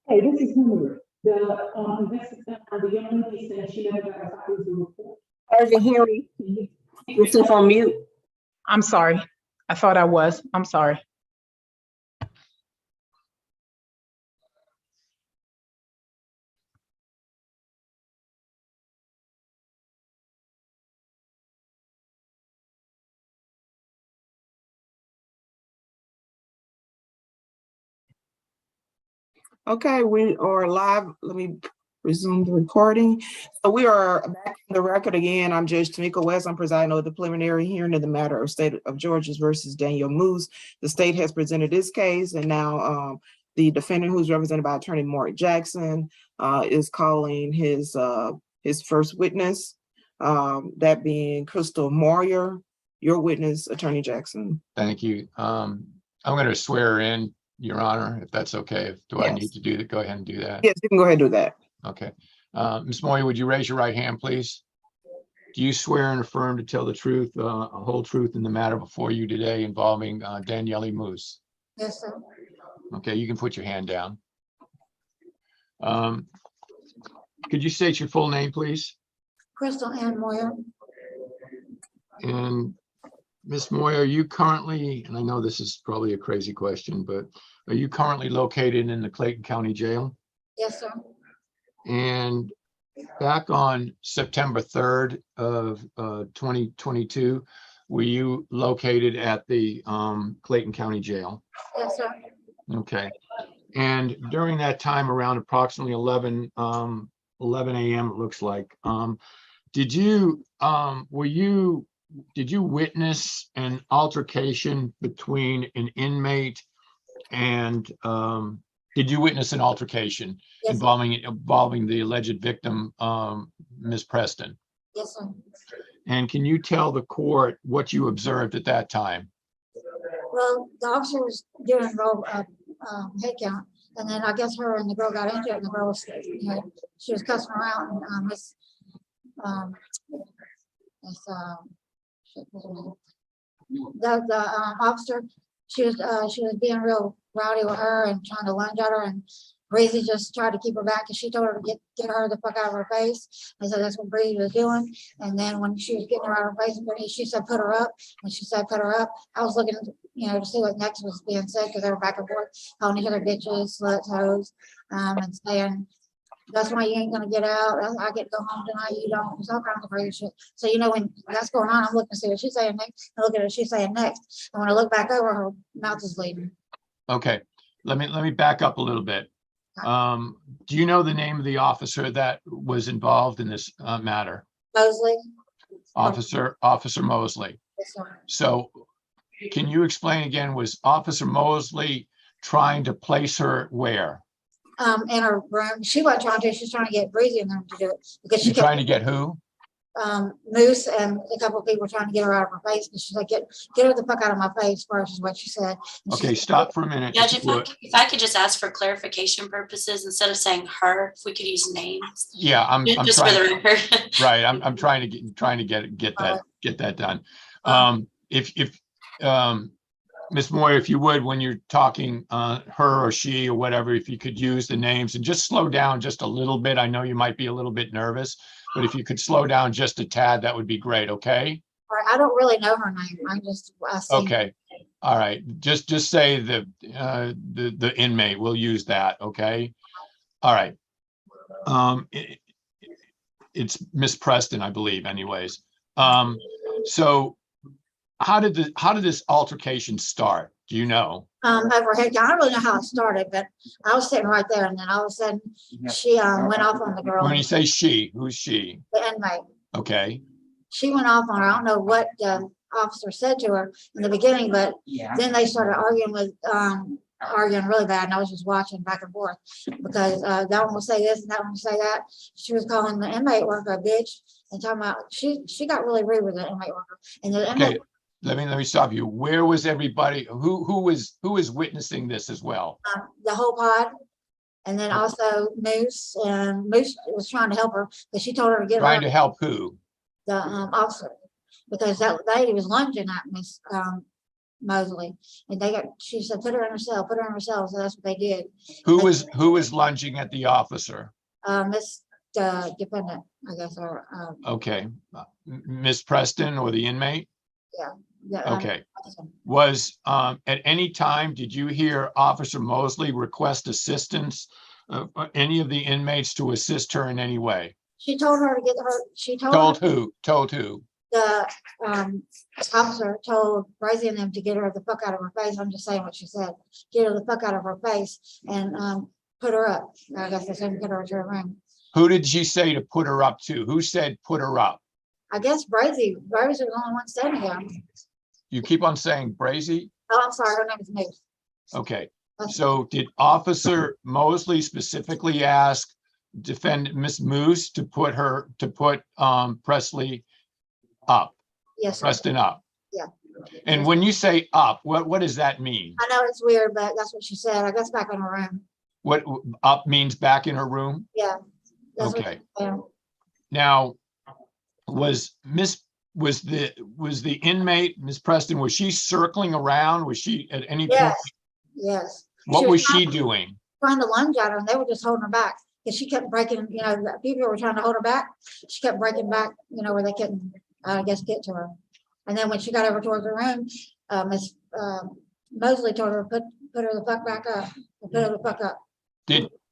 Hey, this is Henry. The young lady said she never got a copy of the report. Sergeant Henry, you're still on mute. I'm sorry. I thought I was. I'm sorry. Okay, we are live. Let me resume the recording. So we are back in the record again. I'm Judge Tamika West. I'm presiding over the preliminary hearing in the matter of State of Georgia versus Daniel Moose. The state has presented this case, and now the defendant, who's represented by Attorney Mark Jackson, is calling his first witness, that being Crystal Moyer. Your witness, Attorney Jackson. Thank you. I'm going to swear her in, Your Honor, if that's okay. Do I need to do that? Go ahead and do that. Yes, you can go ahead and do that. Okay. Ms. Moyer, would you raise your right hand, please? Do you swear and affirm to tell the truth, whole truth in the matter before you today involving Danielle Moose? Yes, sir. Okay, you can put your hand down. Could you state your full name, please? Crystal Ann Moyer. And Ms. Moyer, are you currently, and I know this is probably a crazy question, but are you currently located in the Clayton County Jail? Yes, sir. And back on September 3rd of 2022, were you located at the Clayton County Jail? Yes, sir. Okay. And during that time, around approximately 11 a.m., it looks like, did you witness an altercation between an inmate and did you witness an altercation Yes, involving the alleged victim, Ms. Preston? Yes, sir. And can you tell the court what you observed at that time? Well, the officer was doing roll head count, and then I guess her and the girl got into it, and the girl was, she was cussing her out, and the officer, she was being real rowdy with her and trying to lunge at her, and Breezy just tried to keep her back, and she told her to get her the fuck out of her face. And so that's what Breezy was doing. And then when she was getting her out of her face, she said put her up, and she said put her up. I was looking, to see what next was being said, because they were back and forth calling each other bitches, sluts, hoes, and saying that's why you ain't gonna get out. I get to go home tonight. You don't. It's all kinds of crazy shit. So when that's going on, I'm looking to see what she's saying next. I look at what she's saying next, and when I look back over, her mouth is bleeding. Okay, let me back up a little bit. Do you know the name of the officer that was involved in this matter? Mosley. Officer Mosley. Yes, sir. So can you explain again, was Officer Mosley trying to place her where? In her room. She wasn't trying to. She's trying to get Breezy in there to do it, because She's trying to get who? Moose and a couple of people trying to get her out of her face, but she's like, get her the fuck out of my face first, is what she said. And Okay, stop for a minute. Judge, if I could just ask for clarification purposes, instead of saying her, if we could use names. Yeah, I'm just trying, for the record. right. I'm trying to get that done. If Ms. Moyer, if you would, when you're talking her or she or whatever, if you could use the names and just slow down just a little bit. I know you might be a little bit nervous, but if you could slow down just a tad, that would be great. Okay. I don't really know her name. I see. Okay. All right. Just say the inmate. We'll use that. Okay. All right. It's Miss Preston, I believe. Anyways. So how did this altercation start? Do you know? Overhead. I don't really know how it started, but I was sitting right there, and then all of a sudden she went off on the girl. When you say she, who's she? The inmate. Okay. She went off on her. I don't know what the officer said to her in the beginning, but then they started arguing with arguing really bad, and I was just watching back and forth because that one will say this and that one will say that. She was calling the inmate worker a bitch and talking about she got really rude with the inmate worker. And the Okay, inmate, let me stop you. Where was everybody? Who was witnessing this as well? the whole pod, and then also Moose, and Moose was trying to help her, but she told her to get Trying her to help who? the officer because that lady was lunging at Miss Mosley, and she said put her in her cell, put her in her cell. So that's what they did. Who was lunging at the officer? Miss Dependent, I guess, or Okay, Miss Preston or the inmate? the, Okay. Was at any time, did you hear Officer Mosley request assistance of any of the inmates to assist her in any way? she told her to get her. She told Told her, who? Told who? the officer told Rosie and them to get her the fuck out of her face. I'm just saying what she said. Get her the fuck out of her face and put her up. I guess they said put her to her room. Who did she say to put her up to? Who said put her up? I guess Brazy was the only one standing there. You keep on saying Brazy? Oh, I'm sorry, her name is Moose. Okay, so did Officer Mosley specifically ask defendant Miss Moose to put Presley up, Yes, sir. Preston up? Yeah. And when you say up, what does that mean? I know it's weird, but that's what she said. I guess back in her room. What up means back in her room? Yeah. That's what Okay. she said. Now, was the inmate, Miss Preston, was she circling around? Was she at any point? Yes. Yes. What was she doing? Trying to lunge at her, and they were just holding her back because she kept breaking. You know, the people were trying to hold her back. She kept breaking back. You know, where they couldn't, I guess, get to her. And then when she got over towards the room, Miss Mosley told her put her the fuck back up. Put her the fuck up.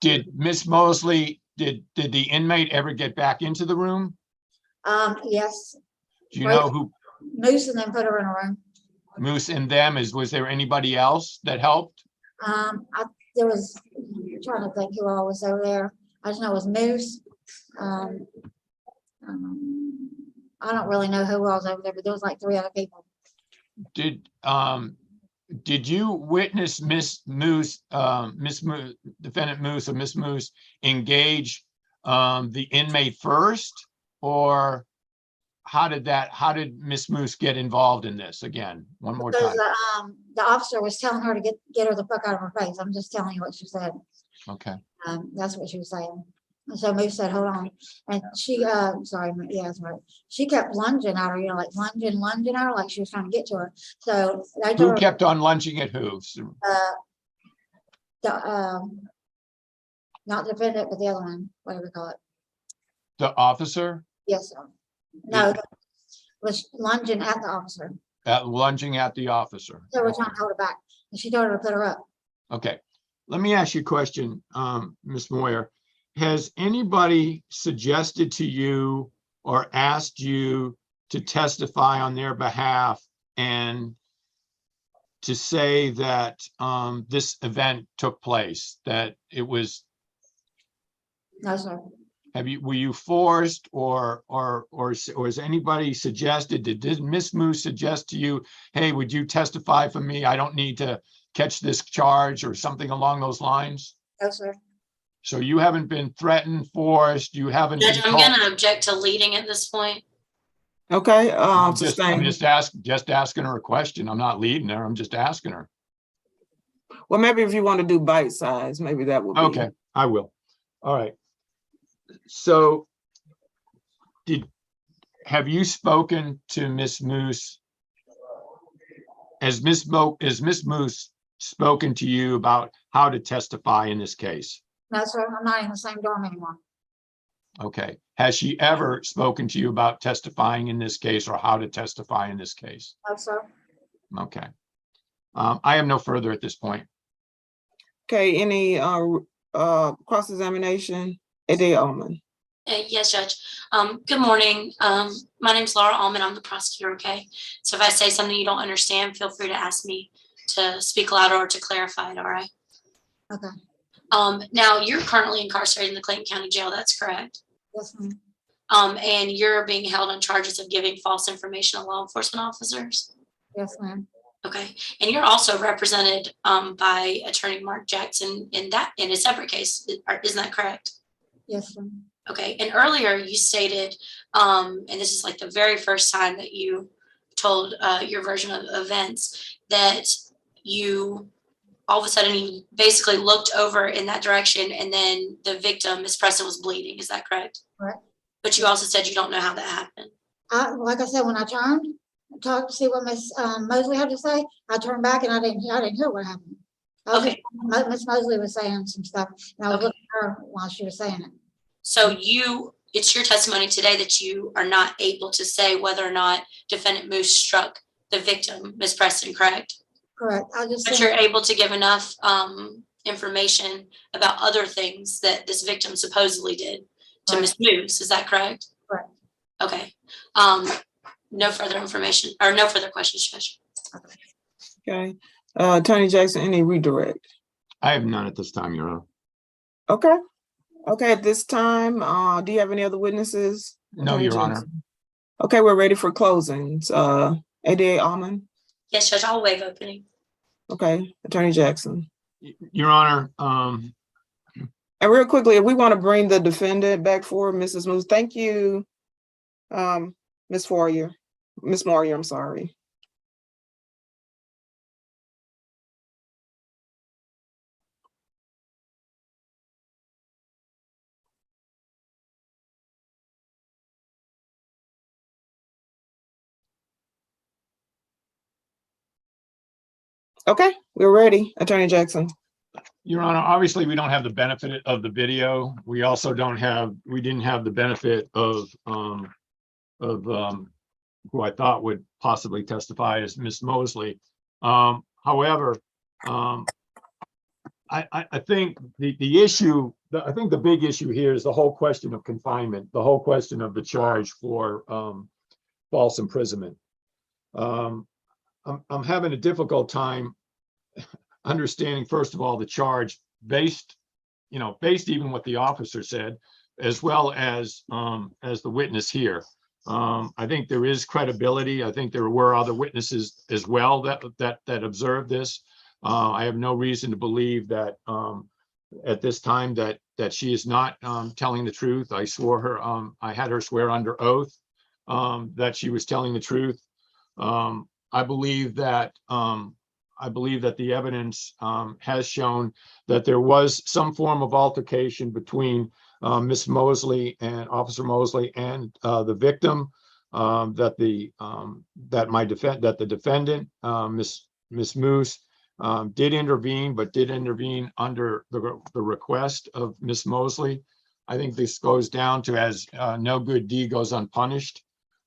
Did Miss Mosley, did the inmate ever get back into the room? Yes. Do you know who Moose and then put her in a room. Moose and them is? Was there anybody else that helped? There was, I'm trying to think who all was over there. I just know it was Moose. I don't really know who was over there, but there was like 3 other people. Did you witness Miss Moose, defendant Moose or Miss Moose engage the inmate first, or how did Miss Moose get involved in this? Again, one more time. Because the officer was telling her to get her the fuck out of her face. I'm just telling you what she said. Okay. That's what she was saying. And so Moose said, hold on. And she, sorry, yeah, that's right. She kept lunging at her, you know, like lunging at her, like she was trying to get to her. So I Who told her, kept on lunging at who? not defendant, but the other one, whatever we call it. The officer? Yes, sir. No, was lunging at the officer. Lunging at the officer. So we're trying to hold her back. And she told her to put her up. Okay. Let me ask you a question, Ms. Moyer. Has anybody suggested to you or asked you to testify on their behalf and to say that this event took place, that it was? No, sir. Were you forced or has anybody suggested, did Miss Moose suggest to you, hey, would you testify for me? I don't need to catch this charge or something along those lines? No, sir. So you haven't been threatened, forced, you haven't. Judge, I'm gonna object to leading at this point. Okay, I'm sustain. just asking her a question. I'm not leading her. I'm just asking her. Well, maybe if you want to do bite size, maybe that would be. Okay, I will. All right. So have you spoken to Miss Moose? Has Miss Moose spoken to you about how to testify in this case? No, sir. I'm not in the same dorm anymore. Okay. Has she ever spoken to you about testifying in this case or how to testify in this case? No, sir. Okay. I have no further at this point. Okay, any cross-examination? Ade Ullman. Yes, Judge. Good morning. My name's Laura Allman. I'm the prosecutor, okay? So if I say something you don't understand, feel free to ask me to speak louder or to clarify it, all right? Okay. Now, you're currently incarcerated in the Clayton County Jail, that's correct? Yes, ma'am. And you're being held on charges of giving false information to law enforcement officers? Yes, ma'am. Okay, and you're also represented by Attorney Mark Jackson in a separate case, isn't that correct? Yes, sir. Okay, and earlier you stated, and this is like the very first time that you told your version of events, that you all of a sudden you basically looked over in that direction and then the victim, Miss Preston, was bleeding. Is that correct? Correct. But you also said you don't know how that happened. Like I said, when I turned, talked to see what Miss Mosley had to say, I turned back and I didn't hear what happened. Okay. Miss Mosley was saying some stuff, and I was Okay. looking at her while she was saying it. So it's your testimony today that you are not able to say whether or not defendant Moose struck the victim, Miss Preston, correct? Correct. I just But said, you're able to give enough information about other things that this victim supposedly did to Right. Miss Moose, is that correct? Correct. Okay. No further information or no further questions, Judge. Okay. Attorney Jackson, any redirect? I have none at this time, Your Honor. Okay. Okay, at this time, do you have any other witnesses? No, Attorney Your Honor. Jackson? Okay, we're ready for closings. ADA Almond? Yes, Judge, I'll waive opening. Okay, Attorney Jackson. Your Honor, And real quickly, if we want to bring the defendant back forward, Mrs. Moose, thank you. Miss Moyer, I'm sorry. Okay, we're ready, Attorney Jackson. Your Honor, obviously, we don't have the benefit of the video. We also we didn't have the benefit of who I thought would possibly testify as Miss Mosley. However, I think the issue, I think the big issue here is the whole question of confinement, the whole question of the charge for false imprisonment. I'm having a difficult time understanding, first of all, the charge based even what the officer said, as well as the witness here. I think there is credibility. I think there were other witnesses as well that observed this. I have no reason to believe that at this time that she is not telling the truth. I swore her. I had her swear under oath that she was telling the truth. I believe that the evidence has shown that there was some form of altercation between Miss Mosley and Officer Mosley and the victim. That the defendant, Miss Moose, did intervene, but did intervene under the request of Miss Mosley. I think this goes down to as no good deed goes unpunished.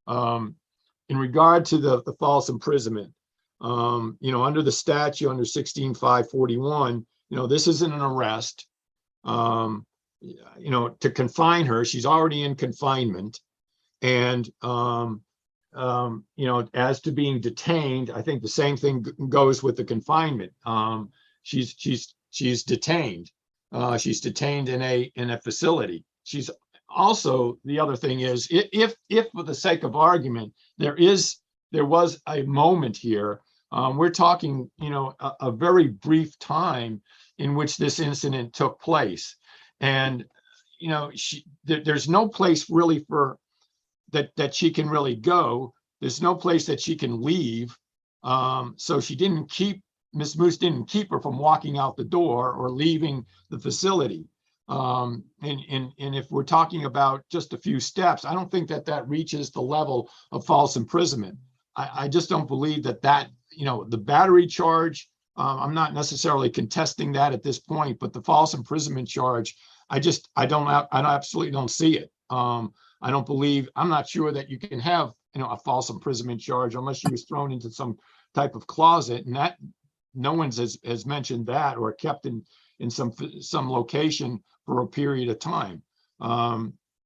In regard to the false imprisonment, under the statute, under 16-541, this isn't an arrest. To confine her, she's already in confinement. And, as to being detained, I think the same thing goes with the confinement. She's detained. She's detained in a facility. She's also, the other thing is, if for the sake of argument, there was a moment here. We're talking, a very brief time in which this incident took place. And, there's no place really for that she can really go. There's no place that she can leave. So Miss Moose didn't keep her from walking out the door or leaving the facility. And if we're talking about just a few steps, I don't think that reaches the level of false imprisonment. I just don't believe that the battery charge, I'm not necessarily contesting that at this point, but the false imprisonment charge, I absolutely don't see it. I'm not sure that you can have, a false imprisonment charge unless she was thrown into some type of closet, and that no one has mentioned that, or kept in some location for a period of time.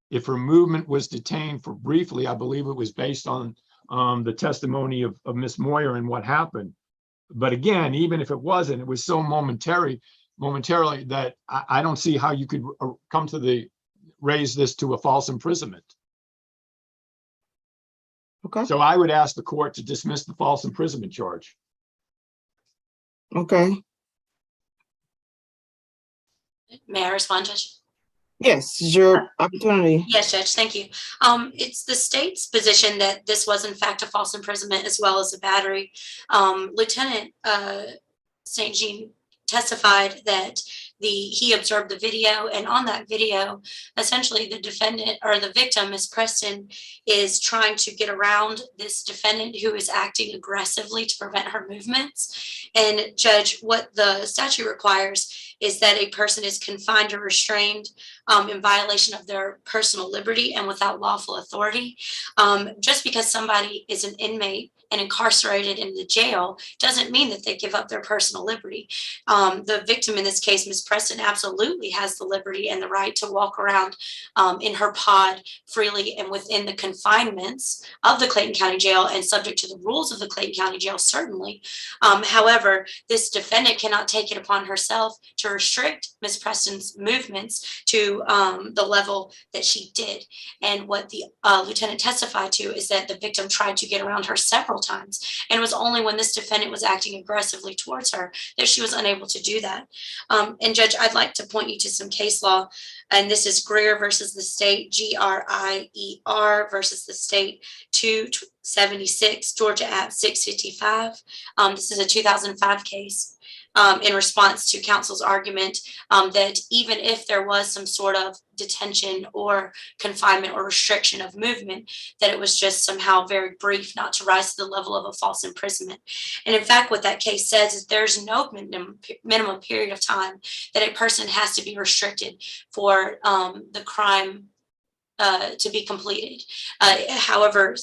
If her movement was detained for briefly, I believe it was based on the testimony of Miss Moyer and what happened. But again, even if it wasn't, it was so momentarily that I don't see how you could come to raise this to a false imprisonment. Okay. So I would ask the court to dismiss the false imprisonment charge. Okay, May I respond, Judge? yes, it's your opportunity. Yes, Judge, thank you. It's the state's position that this was in fact a false imprisonment as well as a battery. Lieutenant St. Jean testified that he observed the video, and on that video, essentially the defendant or the victim, Ms. Preston, is trying to get around this defendant who is acting aggressively to prevent her movements. And Judge, what the statute requires is that a person is confined or restrained in violation of their personal liberty and without lawful authority. Just because somebody is an inmate and incarcerated in the jail doesn't mean that they give up their personal liberty. The victim in this case, Ms. Preston, absolutely has the liberty and the right to walk around in her pod freely and within the confinements of the Clayton County Jail and subject to the rules of the Clayton County Jail, certainly. However, this defendant cannot take it upon herself to restrict Ms. Preston's movements to the level that she did. And what the lieutenant testified to is that the victim tried to get around her several times, and it was only when this defendant was acting aggressively towards her that she was unable to do that. And Judge, I'd like to point you to some case law, and this is Greer versus the state, Grier versus the state, 276, Georgia at 655. This is a 2005 case. In response to counsel's argument that even if there was some sort of detention or confinement or restriction of movement, that it was just somehow very brief, not to rise to the level of a false imprisonment. And in fact, what that case says is there's no minimum period of time that a person has to be restricted for the crime to be completed. However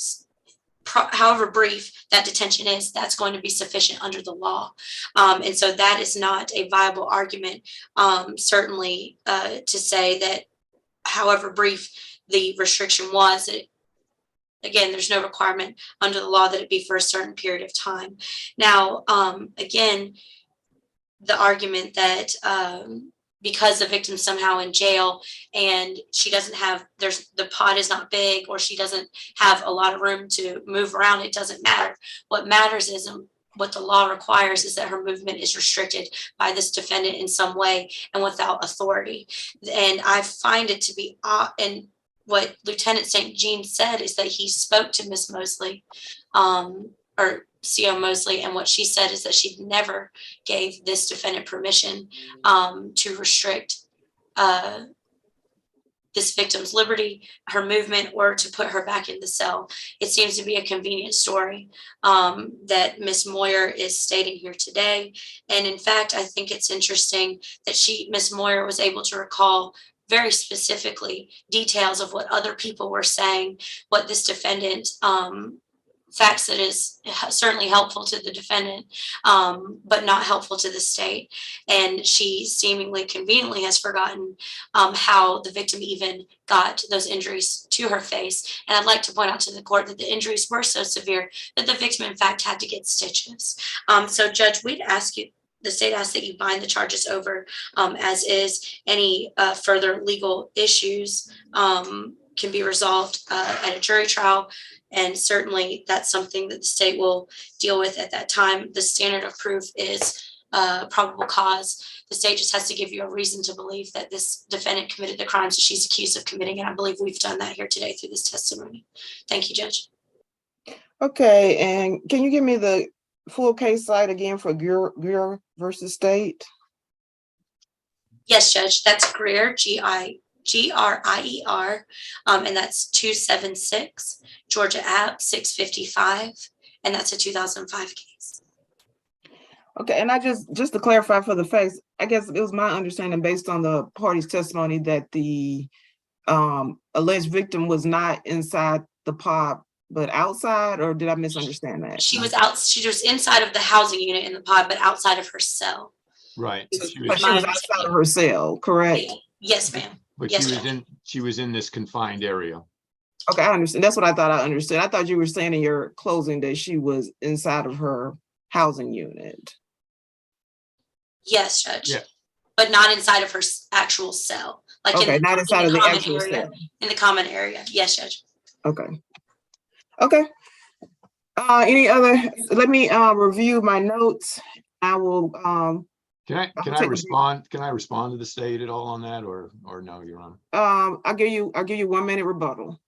brief that detention is, that's going to be sufficient under the law. And so that is not a viable argument, certainly to say that however brief the restriction was, again, there's no requirement under the law that it be for a certain period of time. Now, again, the argument that because the victim's somehow in jail and she doesn't have, the pod is not big, or she doesn't have a lot of room to move around, it doesn't matter. What matters is what the law requires is that her movement is restricted by this defendant in some way and without authority. And I find it to be and what Lieutenant St. Jean said is that he spoke to Miss Mosley, or CO Mosley, and what she said is that she never gave this defendant permission to restrict this victim's liberty, her movement, or to put her back in the cell. It seems to be a convenient story that Ms. Moyer is stating here today. And in fact, I think it's interesting that Ms. Moyer was able to recall very specifically details of what other people were saying, what this defendant, facts that is certainly helpful to the defendant, but not helpful to the state. And she seemingly conveniently has forgotten how the victim even got those injuries to her face. And I'd like to point out to the court that the injuries were so severe that the victim, in fact, had to get stitches. So, Judge, we'd ask you, the state asks that you bind the charges over as is. Any further legal issues can be resolved at a jury trial. And certainly that's something that the state will deal with at that time. The standard of proof is probable cause. The state just has to give you a reason to believe that this defendant committed the crimes that she's accused of committing. And I believe we've done that here today through this testimony. Thank you, Judge. Okay, and can you give me the full case slide again for Greer versus state? Yes, Judge, that's Greer, Grier, and that's 276, Georgia App 655, and that's a 2005 case. Okay, and I just to clarify for the facts, I guess it was my understanding based on the party's testimony that the alleged victim was not inside the pod, but outside, or did I misunderstand that? She was inside of the housing unit in the pod, but outside of her cell. Right. She was outside of her cell, correct? Yes, ma'am. But yes, she was in this confined area. Okay, I understand. That's what I thought I understood. I thought you were saying in your closing that she was inside of her housing unit. Yes, Judge. Yeah. But not inside of her actual cell. Like okay, not inside of the actual cell. In the common area. Yes, Judge. Okay. Okay. Any other? Let me review my notes. I will, Can I take a- respond? Can I respond to the state at all on that or no, Your Honor? I'll give you 1 minute rebuttal.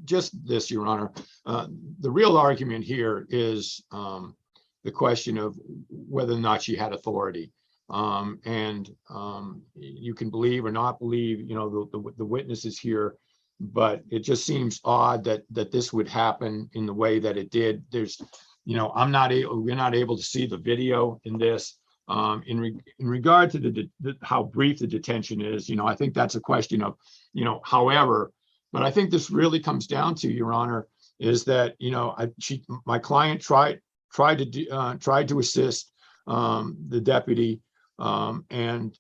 Just this, Your Honor. The real argument here is the question of whether or not she had authority. You can believe or not believe, you know, the witnesses here, but it just seems odd that this would happen in the way that it did. There's, you know, we're not able to see the video in this. In regard to how brief the detention is, you know, I think that's a question of, you know, however, but I think this really comes down to, Your Honor, is that, you know, my client tried to assist the deputy, and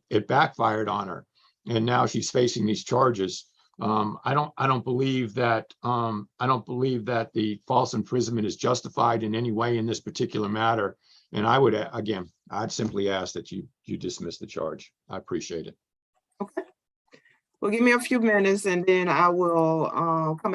it backfired on her, and now she's facing these charges. I don't believe that the false imprisonment is justified in any way in this particular matter. And I would, again, I'd simply ask that you dismiss the charge. I appreciate it. Okay. Well, give me a few minutes and then I will come back.